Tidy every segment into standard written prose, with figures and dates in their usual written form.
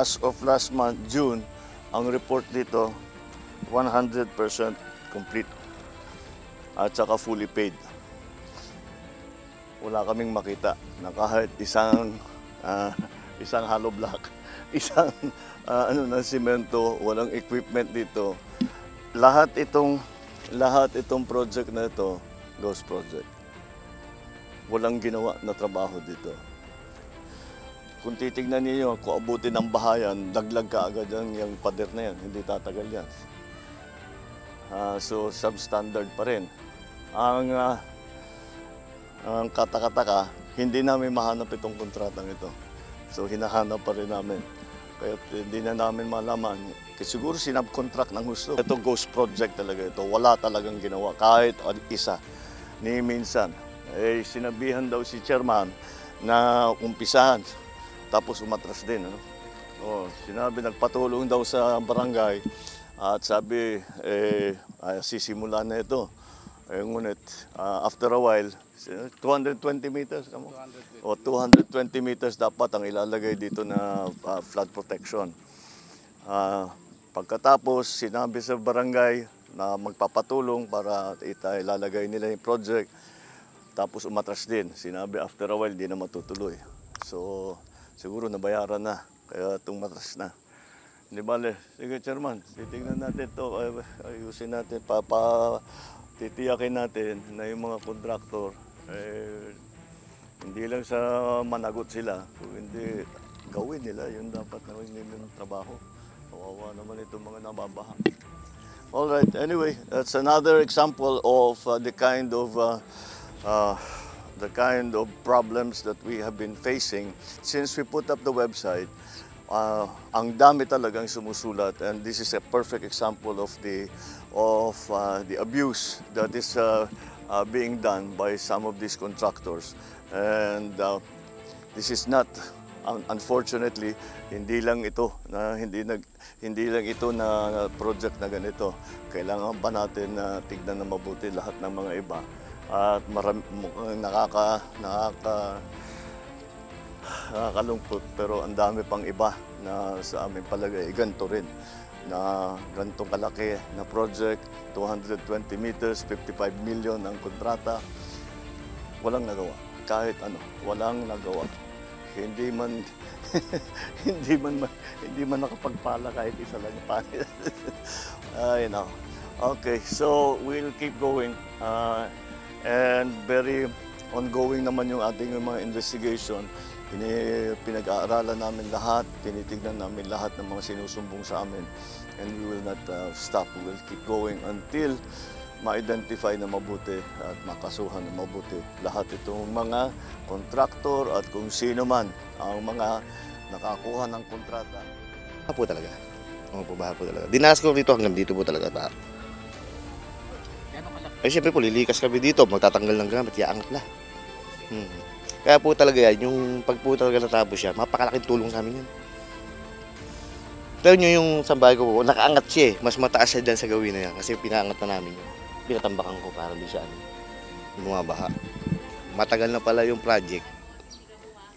as of last month, June, ang report dito, 100% complete at saka fully paid. Wala kaming makita na kahit isang hollow block, isang na semento, walang equipment dito. Lahat itong project na ito, ghost project. Walang ginawa na trabaho dito. Kung titignan niyo, kung abutin ng bahayan, daglag ka agad yung pader na yan, hindi tatagal yan. So substandard pa rin. Ang katakataka, hindi namin mahanap itong kontratang ito. So hinahanap pa rin namin. Kaya hindi na namin malaman. Kasi siguro sinabcontract ng gusto. Ito ghost project talaga ito. Wala talagang ginawa. Kahit isa. Ni minsan. Sinabihan daw si chairman na umpisahan. Tapos umatras din. Ano? Sinabi, nagpatulong daw sa barangay. At sabi, sisimula na ito. Ngunit, after a while, 220 meters kamo? 220 meters dapat ang ilalagay dito na flood protection. Pagkatapos, sinabi sa barangay na magpapatulong para ilalagay nila yung project. Tapos umatras din. Sinabi after a while, di na matutuloy. So, siguro nabayaran na. Kaya tumatras na. Hindi bale. Sige, Chairman, titignan natin ito. Ayusin natin. Titiyakin natin na yung mga kontraktor, hindi lang sa managot sila, kung hindi gawin nila yung dapat na nilang trabaho. Kawawa naman itong mga nababaha. Alright, anyway, that's another example of the kind of problems that we have been facing since we put up the website. Ang dami talagang sumusulat, and this is a perfect example of the abuse that is being done by some of these contractors. And this is not, unfortunately, hindi lang ito na project na ganito. Kailangan pa natin tignan na mabuti lahat ng mga iba. At nakakalungkot, pero ang dami pang iba na sa aming palagay, ganito rin, na ganitong kalaki na project, 220 meters, 55 million ang kontrata. Walang nagawa. Kahit ano, walang nagawa. Hindi man nakapagpala kahit isa lang pa. Okay, so we'll keep going. And very ongoing naman yung ating mga investigation. Pinag-aaralan namin lahat, tinitignan namin lahat ng mga sinusumbong sa amin. And we will not stop. We will keep going until ma-identify na mabuti at makasuhan na mabuti lahat itong mga kontraktor at kung sino man ang mga nakakuha ng kontrata. Baha po talaga. Baha po talaga. Dinaas ko dito hanggang dito po talaga baha. Ay siyempre po, lilikas kami dito, magtatanggal ng gamit, iaangat na. Kaya po talaga yan, yung pag po talaga natapos siya, mapakalaking tulong sa amin yan. Pero nyo yung sambahay ko po, nakaangat siya eh. Mas mataas siya dyan sa gawin na yan kasi pinaangat na namin yun. Pinatambakan ko para di siya bumabaha. Matagal na pala yung project.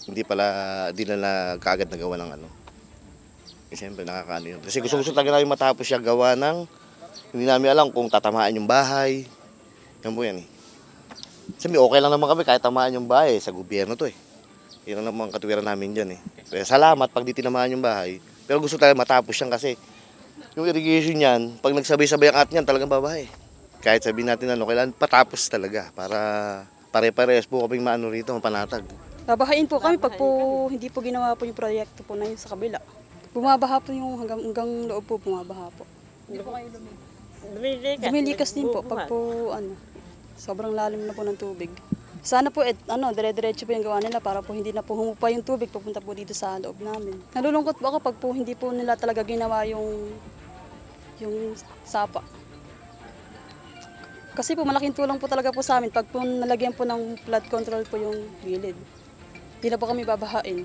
Hindi na kaagad nagawa ng ano. Kasi siyempre nakakaano yun. Kasi gusto talaga namin matapos siya gawa ng, hindi namin alam kung tatamaan yung bahay. Yan po yan eh. Sabi, okay lang naman kami kahit tamaan yung bahay. Sa gobyerno to eh. Yan lang naman katuwiran namin dyan eh. Kaya salamat pag di tinamaan yung bahay. Pero gusto talaga matapos yan kasi yung irrigation yan, pag nagsabay-sabay ang at niyan, talagang babae. Kahit sabihin natin ano, kailangan patapos talaga para pare-parehas po kaming maano rito, mapanatag. Babahain po kami pag po hindi po ginawa po yung proyekto po na yun sa kabila. Bumabaha po yung hanggang loob po, bumabaha po. Hindi po kayo lumilikas din po pag po sobrang lalim na po ng tubig. Sana po dire-diretso po yung gawa nila para po hindi na po humupa yung tubig papunta po dito sa loob namin. Nalulungkot po ako pag po hindi po nila talaga ginawa yung sapa. Kasi po malaking tulong po talaga po sa amin pag po nalagyan po ng flood control po yung gilid. Hindi na po kami babahain.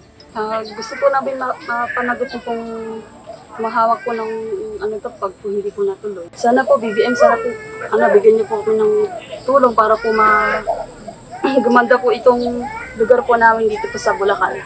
Gusto po namin mapanagot pong mahawak po ng pag po hindi po natuloy. Sana po BBM, sana po bigyan niyo po kami ng tulong para po gumanda po itong lugar po namin dito po sa Bulacan.